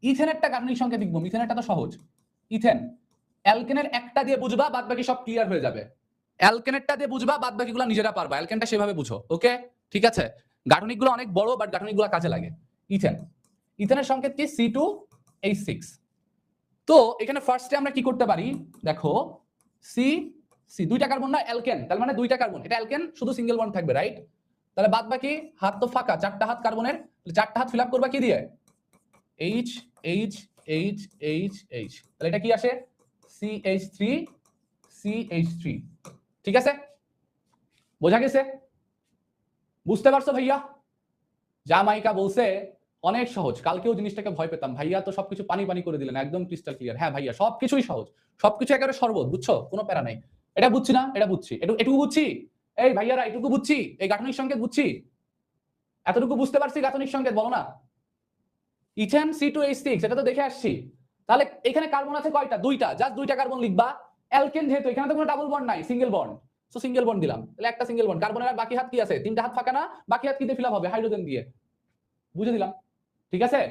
ইথেনেরটা গাঠনিক সংকেত লিখবো, মিথেনেরটা তো সহজ। ইথেন, অ্যালকেনের একটা দিয়ে বুঝবা, বাদ বাকি সব ক্লিয়ার হয়ে যাবে। অ্যালকেনেরটা দিয়ে বুঝবা, বাদ বাকিগুলো নিজেরা পারবা। অ্যালকেনটা সেভাবে বুঝো, ওকে? ঠিক আছে। গাঠনিকগুলো অনেক বড়, বাট গাঠনিকগুলো কাজে লাগে। ইথেন, ইথেনের সংকেত কি? C2H6। তো এখানে ফার্স্টে আমরা কি করতে পারি দেখো, সি সি দুইটা কার্বন না অ্যালকেন, তার মানে দুইটা কার্বন, এটা অ্যালকেন, শুধু সিঙ্গেল বন্ড থাকবে, রাইট? তাহলে বাদ বাকি হাত তো ফাঁকা, চারটা হাত কার্বনের, চারটা হাত ফিল আপ করবা কি দিয়ে? H H H H H, তাহলে এটা কি আসে? CH3 CH3। ঠিক আছে, বোঝা গেছে? বুঝতে পারছো ভাইয়া? জামাইকা বলছে অনেক সহজ, কালকেও জিনিসটাকে ভয় পেতাম, ভাইয়া তো সবকিছু পানি পানি করে দিলেন, একদম ক্রিস্টাল ক্লিয়ার। হ্যাঁ ভাইয়া, সবকিছুই সহজ, সবকিছু একেবারে শরবত, বুঝছো? কোনো প্যারা নাই। এটা বুঝছি না, এটা বুঝছি, এটুকু বুঝছি। এই ভাইয়ারা, এটুকু বুঝছি, এই গাঠনিক সংকেত বুঝছি, এতটুকু বুঝতে পারছি গাঠনিক সংকেত, বলো না? ইথেন C2H6, এটা তো দেখে আসছি। তাহলে এখানে কার্বন আছে কয়টা? দুইটা, জাস্ট দুইটা কার্বন লিখবা। অ্যালকেন যেহেতু, এখানে তো কোনো ডাবল বন্ড নাই, single bond, so single bond দিলাম। তাহলে একটা সিঙ্গেল বন্ড, কার্বনের আর বাকি হাত কি আছে? তিনটা হাত ফাঁকা না? বাকি হাত কি দিয়ে ফিল আপ হবে? হাইড্রোজেন দিয়ে। বুঝে দিলাম, ঠিক আছে?